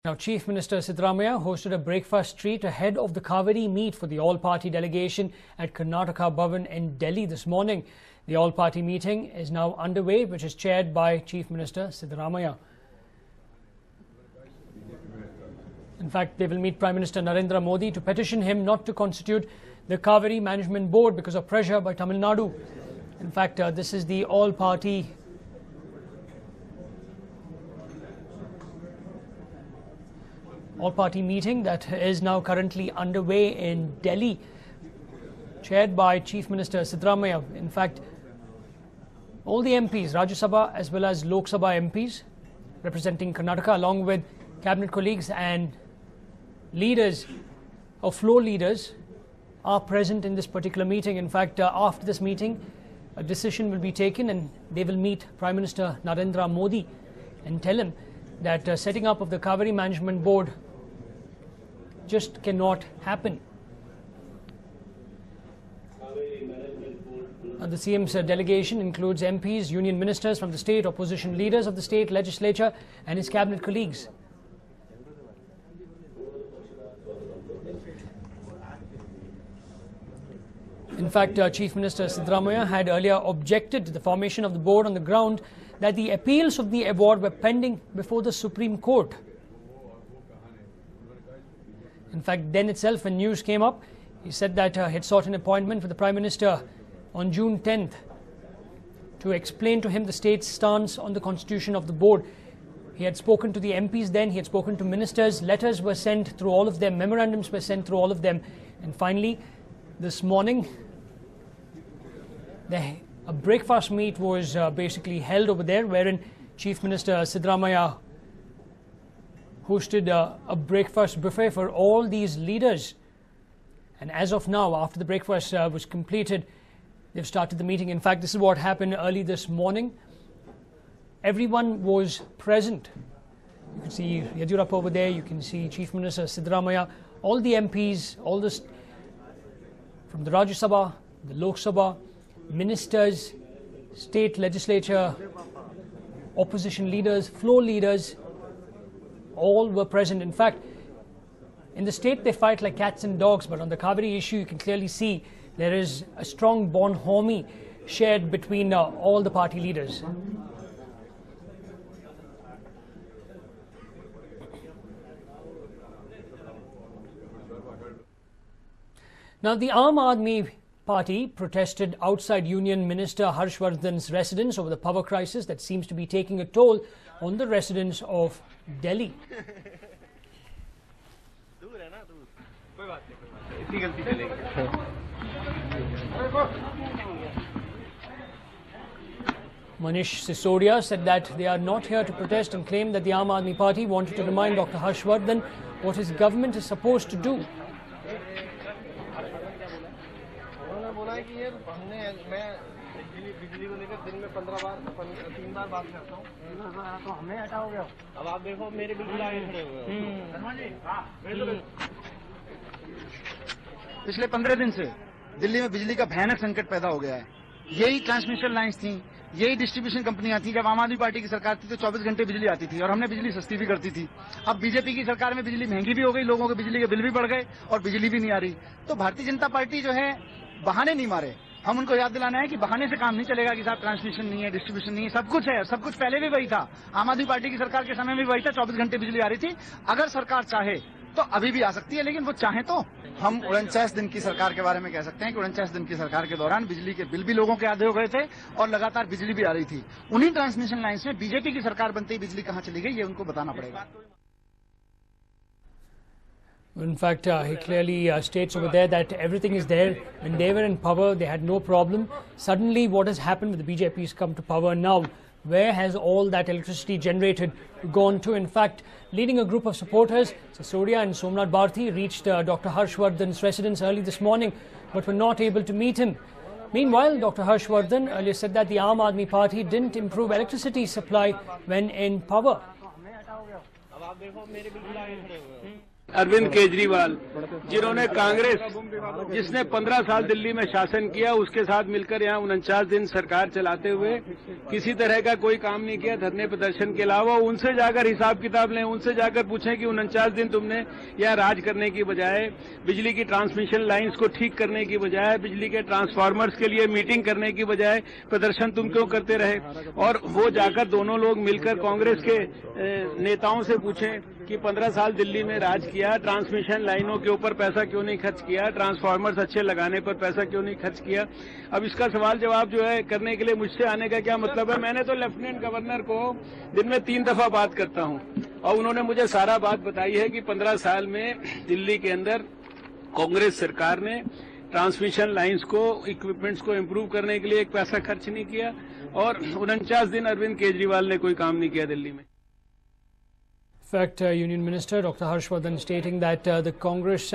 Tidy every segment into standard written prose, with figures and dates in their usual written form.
Now, Chief Minister Siddaramaiah hosted a breakfast treat ahead of the Kaveri meet for the all-party delegation at Karnataka Bhavan in Delhi this morning. The all-party meeting is now underway, which is chaired by Chief Minister Siddaramaiah. In fact, they will meet Prime Minister Narendra Modi to petition him not to constitute the Kaveri Management Board because of pressure by Tamil Nadu. In fact, this is the all-party meeting that is now currently underway in Delhi, chaired by Chief Minister Siddaramaiah. In fact, all the MPs, Rajya Sabha as well as Lok Sabha MPs representing Karnataka, along with cabinet colleagues and leaders or floor leaders, are present in this particular meeting. In fact, after this meeting, a decision will be taken and they will meet Prime Minister Narendra Modi and tell him that setting up of the Kaveri Management Board just cannot happen. The CM's delegation includes MPs, union ministers from the state, opposition leaders of the state legislature and his cabinet colleagues. In fact, Chief Minister Siddaramaiah had earlier objected to the formation of the board on the ground that the appeals of the award were pending before the Supreme Court. In fact, then itself, when news came up, he said that he had sought an appointment for the Prime Minister on June 10th to explain to him the state's stance on the constitution of the board. He had spoken to the MPs then, he had spoken to ministers, letters were sent through all of them, memorandums were sent through all of them, and finally, this morning, a breakfast meet was basically held over there, wherein Chief Minister Siddaramaiah hosted a breakfast buffet for all these leaders. And as of now, after the breakfast was completed, they've started the meeting. In fact, this is what happened early this morning. Everyone was present. You can see Yediyurappa over there, you can see Chief Minister Siddaramaiah, all the MPs, all this from the Rajya Sabha, the Lok Sabha, ministers, state legislature, opposition leaders, floor leaders, all were present. In fact, in the state they fight like cats and dogs, but on the Kaveri issue you can clearly see there is a strong bonhomie shared between all the party leaders. Now, the Aam Aadmi Party protested outside Union Minister Harshvardhan's residence over the power crisis that seems to be taking a toll on the residents of Delhi. Manish Sisodia said that they are not here to protest and claimed that the Aam Aadmi Party wanted to remind Dr. Harshvardhan what his government is supposed to do. पिछले 15 दिन से दिल्ली में बिजली का भयानक संकट पैदा हो गया है। यही ट्रांसमिशन लाइंस थी, यही डिस्ट्रीब्यूशन कंपनियां थी। जब आम आदमी पार्टी की सरकार थी तो 24 घंटे बिजली आती थी और हमने बिजली सस्ती भी करती थी। अब बीजेपी की सरकार में बिजली महंगी भी हो गई, लोगों के बिजली के बिल भी बढ़ गए और बिजली भी नहीं आ रही। तो भारतीय जनता पार्टी जो है बहाने नहीं मारे, हम उनको याद दिलाना है कि बहाने से काम नहीं चलेगा कि साहब ट्रांसमिशन नहीं है, डिस्ट्रीब्यूशन नहीं है, सब कुछ है, सब कुछ पहले भी वही था। आम आदमी पार्टी की सरकार के समय में वही था, 24 घंटे बिजली आ रही थी। अगर सरकार चाहे तो अभी भी आ सकती है, लेकिन वो चाहे तो हम 49 दिन की सरकार के बारे में कह सकते हैं कि 49 दिन की सरकार के दौरान बिजली के बिल भी लोगों के आधे हो गए थे और लगातार बिजली भी आ रही थी। उन्हीं ट्रांसमिशन लाइन्स में बीजेपी की सरकार बनते ही बिजली कहां चली गई, ये उनको बताना पड़ेगा। In fact, he clearly states over there that everything is there. When they were in power, they had no problem. Suddenly, what has happened with the BJP has come to power now? Where has all that electricity generated gone to? In fact, leading a group of supporters, Sisodia and Somnath Bharti reached Dr. Harshvardhan's residence early this morning, but were not able to meet him. Meanwhile, Dr. Harshvardhan earlier said that the Aam Aadmi Party didn't improve electricity supply when in power. Arvind Kejriwal, जिन्होंने कांग्रेस जिसने 15 साल दिल्ली में शासन किया उसके साथ मिलकर यहाँ 49 दिन सरकार चलाते हुए किसी तरह का कोई काम नहीं किया धरने प्रदर्शन के अलावा, उनसे जाकर हिसाब किताब लें, उनसे जाकर पूछें कि 49 दिन तुमने यहाँ राज करने की बजाय, बिजली की ट्रांसमिशन लाइन्स को ठीक करने की बजाय, बिजली के ट्रांसफार्मर्स के लिए मीटिंग करने की बजाय प्रदर्शन तुम क्यों करते रहे। और वो जाकर दोनों लोग मिलकर कांग्रेस के नेताओं से पूछें कि 15 साल दिल्ली में राज किया, ट्रांसमिशन लाइनों के ऊपर पैसा क्यों नहीं खर्च किया, ट्रांसफार्मर्स अच्छे लगाने पर पैसा क्यों नहीं खर्च किया। अब इसका सवाल जवाब जो है करने के लिए मुझसे आने का क्या मतलब है। मैंने तो लेफ्टिनेंट गवर्नर को दिन में 3 दफा बात करता हूं और उन्होंने मुझे सारा बात बताई है कि 15 साल में दिल्ली के अंदर कांग्रेस सरकार ने ट्रांसमिशन लाइन्स को, इक्विपमेंट्स को इम्प्रूव करने के लिए एक पैसा खर्च नहीं किया और 49 दिन अरविंद केजरीवाल ने कोई काम नहीं किया दिल्ली में। In fact, Union Minister Dr. Harshvardhan stating that the Congress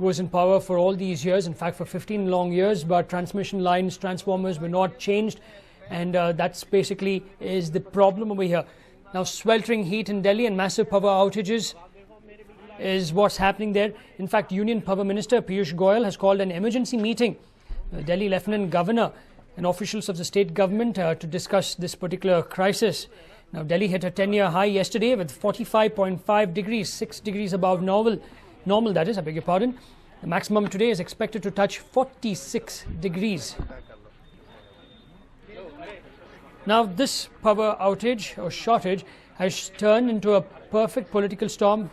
was in power for all these years, in fact for 15 long years, but transmission lines, transformers were not changed, and that's basically is the problem over here. Now sweltering heat in Delhi and massive power outages is what's happening there. In fact, Union Power Minister Piyush Goyal has called an emergency meeting, Delhi Lieutenant Governor and officials of the state government to discuss this particular crisis. Now, Delhi hit a 10-year high yesterday with 45.5 degrees, 6 degrees above normal that is, I beg your pardon. The maximum today is expected to touch 46 degrees. Now, this power outage or shortage has turned into a perfect political storm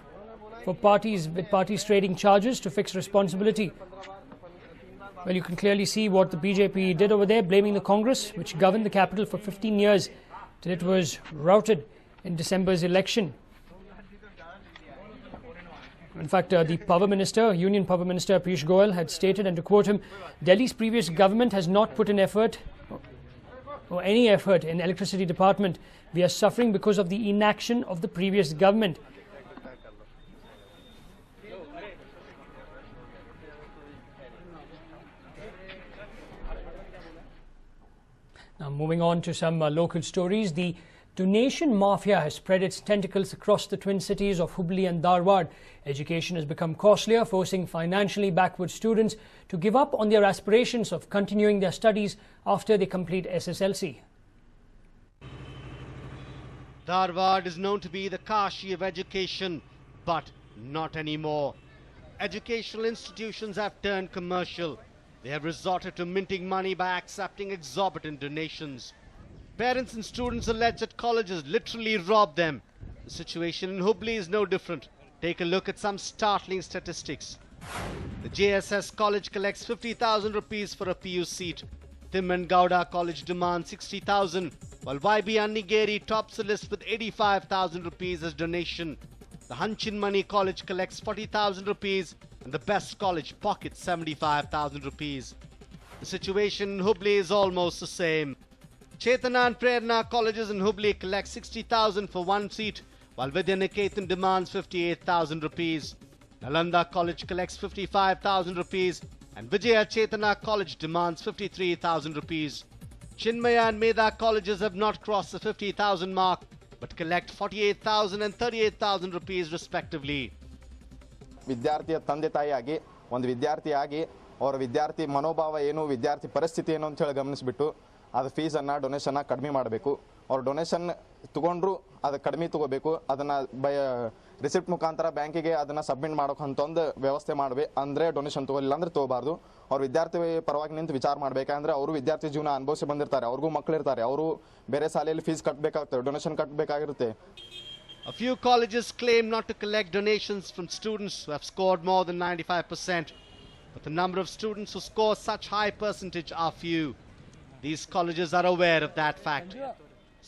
for parties, with parties trading charges to fix responsibility. Well, you can clearly see what the BJP did over there, blaming the Congress, which governed the capital for 15 years. Till it was routed in December's election. In fact, the Power Minister, Union Power Minister Piyush Goyal had stated, and to quote him, Delhi's previous government has not put in effort or any effort in electricity department. We are suffering because of the inaction of the previous government. Now, moving on to some local stories, the donation mafia has spread its tentacles across the twin cities of Hubli and Dharwad. Education has become costlier, forcing financially backward students to give up on their aspirations of continuing their studies after they complete SSLC. Dharwad is known to be the Kashi of education, but not anymore. Educational institutions have turned commercial. They have resorted to minting money by accepting exorbitant donations. Parents and students allege that colleges literally rob them. The situation in Hubli is no different. Take a look at some startling statistics. The JSS college collects 50,000 rupees for a PU seat. Timman Gowda College demands 60,000, while YB Annigeri tops the list with 85,000 rupees as donation. The Hanchinmani College collects 40,000 rupees and the best college pockets 75,000 rupees. The situation in Hubli is almost the same. Chetana and Prerna colleges in Hubli collect 60,000 for one seat, while Vidyaniketan demands 58,000 rupees. Nalanda College collects 55,000 rupees and Vijaya Chetana College demands 53,000 rupees. Chinmaya and Medha colleges have not crossed the 50,000 mark, but collect 48,000 and 38,000 rupees respectively. ವಿದ್ಯಾರ್ಥಿಯ ತಂದೆ ತಾಯಿಯಾಗಿ ಒಂದು ವಿದ್ಯಾರ್ಥಿಯಾಗಿ ಅವರ ವಿದ್ಯಾರ್ಥಿ ಮನೋಭಾವ ಏನು, ವಿದ್ಯಾರ್ಥಿ ಪರಿಸ್ಥಿತಿ ಏನು ಅಂತ ಹೇಳಿ ಗಮನಿಸಿಬಿಟ್ಟು ಅದು ಫೀಸನ್ನು ಡೊನೇಷನ್ನ ಕಡಿಮೆ ಮಾಡಬೇಕು. ಅವ್ರು ಡೊನೇಷನ್ ತಗೊಂಡ್ರು ಅದು ಕಡಿಮೆ ತಗೋಬೇಕು. ಅದನ್ನು ರಿಸಿಪ್ಟ್ ಮುಖಾಂತರ ಬ್ಯಾಂಕಿಗೆ ಅದನ್ನು ಸಬ್ಮಿಟ್ ಮಾಡೋಕ್ಕಂತ ಒಂದು ವ್ಯವಸ್ಥೆ ಮಾಡಬೇಕು. ಅಂದರೆ ಡೊನೇಷನ್ ತಗೋಲಿಲ್ಲ ಅಂದರೆ ತಗೋಬಾರ್ದು. ಅವ್ರು ವಿದ್ಯಾರ್ಥಿ ಪರವಾಗಿ ನಿಂತು ವಿಚಾರ ಮಾಡಬೇಕಂದ್ರೆ ಅವರು ವಿದ್ಯಾರ್ಥಿ ಜೀವನ ಅನುಭವಿಸಿ ಬಂದಿರ್ತಾರೆ, ಅವ್ರಿಗೂ ಮಕ್ಕಳಿರ್ತಾರೆ, ಅವರು ಬೇರೆ ಶಾಲೆಯಲ್ಲಿ ಫೀಸ್ ಕಟ್ಟಬೇಕಾಗ್ತದೆ, ಡೊನೇಷನ್ ಕಟ್ಟಬೇಕಾಗಿರುತ್ತೆ. A few colleges claim not to collect donations from students who have scored more than 95%, but the number of students who score such high percentage are few. These colleges are aware of that fact.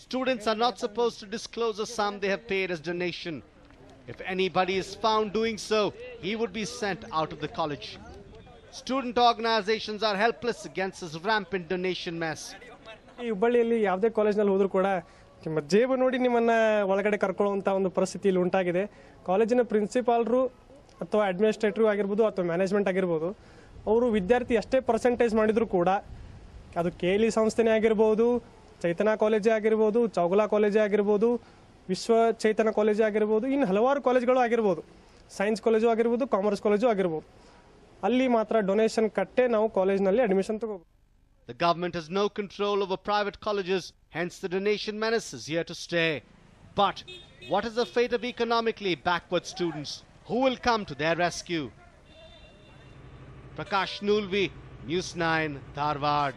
Students are not supposed to disclose the sum they have paid as donation. If anybody is found doing so, he would be sent out of the college. Student organizations are helpless against this rampant donation mess. ಈ ಹುಬ್ಬಳ್ಳಿಯಲ್ಲಿ ಯಾವುದೇ ಕಾಲೇಜ್ನಲ್ಲಿ ಹೋದರೂ ಕೂಡ ನಿಮ್ಮ ಜೇಬು ನೋಡಿ ನಿಮ್ಮನ್ನು ಒಳಗಡೆ ಕರ್ಕೊಳ್ಳುವಂಥ ಒಂದು ಪರಿಸ್ಥಿತಿ ಇಲ್ಲಿ ಉಂಟಾಗಿದೆ. ಕಾಲೇಜಿನ ಪ್ರಿನ್ಸಿಪಾಲ್ರು ಅಥವಾ ಅಡ್ಮಿನಿಸ್ಟ್ರೇಟರ್ ಆಗಿರ್ಬೋದು ಅಥವಾ ಮ್ಯಾನೇಜ್ಮೆಂಟ್ ಆಗಿರ್ಬೋದು, ಅವರು ವಿದ್ಯಾರ್ಥಿ ಎಷ್ಟೇ ಪರ್ಸೆಂಟೇಜ್ ಮಾಡಿದರೂ ಕೂಡ ಅದು KLE ಸಂಸ್ಥೆನೇ ಆಗಿರ್ಬೋದು, ಚೈತನ್ಯ ಕಾಲೇಜೇ ಆಗಿರ್ಬೋದು, ಚೌಗಲಾ ಕಾಲೇಜೇ ಆಗಿರ್ಬೋದು, ವಿಶ್ವ ಚೈತನ್ಯ ಕಾಲೇಜೇ ಆಗಿರ್ಬೋದು, ಇನ್ನು ಹಲವಾರು ಕಾಲೇಜ್ಗಳು ಆಗಿರ್ಬೋದು, ಸೈನ್ಸ್ ಕಾಲೇಜು ಆಗಿರ್ಬೋದು, ಕಾಮರ್ಸ್ ಕಾಲೇಜು ಆಗಿರ್ಬೋದು. ಅಲ್ಲಿ ಮಾತ್ರ ಡೊನೇಷನ್ ಕಟ್ಟೆ ನಾವು ಕಾಲೇಜ್ನಲ್ಲಿ ಅಡ್ಮಿಷನ್ ತಗೋಬೇಕು. The government has no control over private colleges, hence the donation menace is here to stay. But what is the fate of economically backward students? Who will come to their rescue? Prakash Nulvi, News9, Dharwad.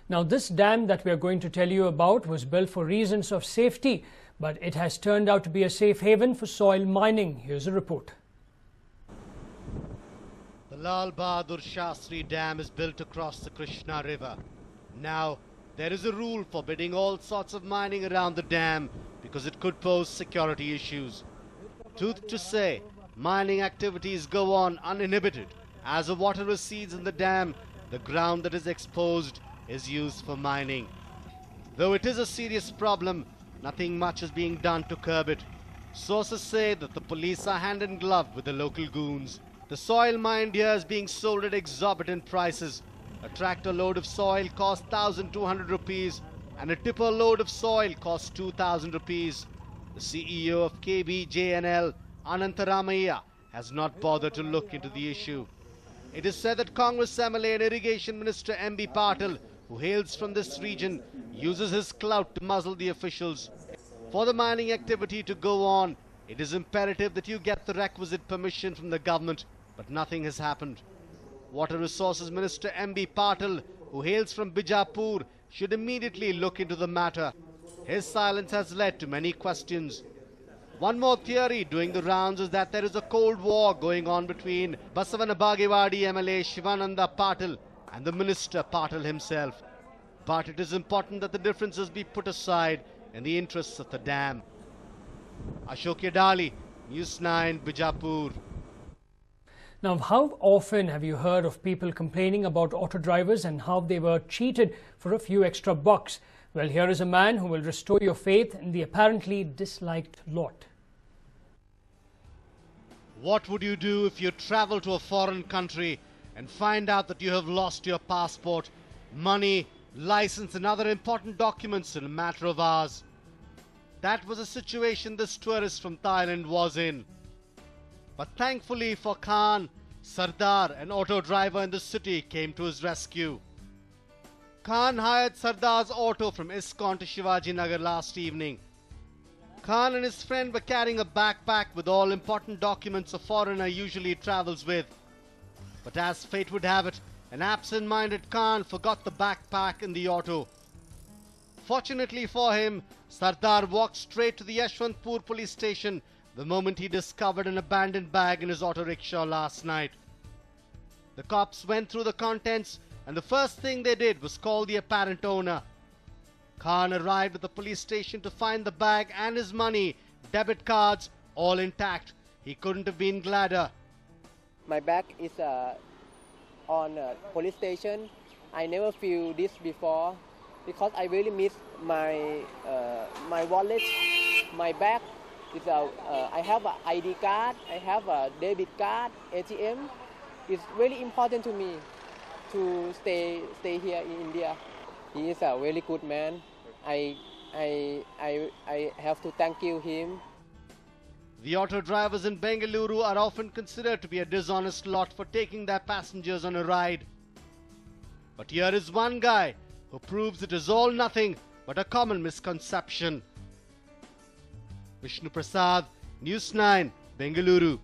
Now, this dam that we are going to tell you about was built for reasons of safety, but it has turned out to be a safe haven for soil mining. Here's a report. The Lal Bahadur Shastri Dam is built across the Krishna River. Now, there is a rule forbidding all sorts of mining around the dam because it could pose security issues. Truth to say, mining activities go on uninhibited. As the water recedes in the dam, the ground that is exposed is used for mining. Though it is a serious problem, nothing much is being done to curb it. Sources say that the police are hand in glove with the local goons. The soil mined here is being sold at exorbitant prices. A tractor load of soil costs 1,200 rupees and a tipper load of soil costs 2,000 rupees. The CEO of KBJNL, Anantaramaiah, has not bothered to look into the issue. It is said that Congress MLA and Irrigation Minister M.B. Patil, who hails from this region, uses his clout to muzzle the officials. For the mining activity to go on, it is imperative that you get the requisite permission from the government, but nothing has happened. Water Resources Minister M.B. Patil, who hails from Bijapur, should immediately look into the matter. His silence has led to many questions. One more theory doing the rounds is that there is a cold war going on between Basavana Bagewadi MLA Shivananda Patil and the Minister Patil himself. But it is important that the differences be put aside in the interests of the dam. Ashok Yadali, News9, Bijapur. Now, how often have you heard of people complaining about auto drivers and how they were cheated for a few extra bucks? Well, here is a man who will restore your faith in the apparently disliked lot. What would you do if you travel to a foreign country and find out that you have lost your passport, money, license and other important documents in a matter of hours? That was a situation this tourist from Thailand was in. But thankfully for Khan, Sardar, an auto driver in the city, came to his rescue. Khan hired Sardar's auto from ISKCON to Shivaji Nagar last evening. Khan and his friend were carrying a backpack with all important documents a foreigner usually travels with. But as fate would have it, an absent-minded Khan forgot the backpack in the auto. Fortunately for him, Sardar walked straight to the Yashwantpur police station the moment he discovered an abandoned bag in his auto rickshaw last night. The cops went through the contents and the first thing they did was call the apparent owner. Khan arrived at the police station to find the bag and his money, debit cards, all intact. He couldn't have been gladder. My bag is on police station. I never feel this before because I really miss my wallet, my bag. I have an ID card, I have a debit card, ATM. It's really important to me to stay here in India. He is a really good man. I have to thank you him. The auto drivers in Bengaluru are often considered to be a dishonest lot for taking their passengers on a ride. But here is one guy who proves it is all nothing but a common misconception. Vishnu Prasad, News9, Bengaluru.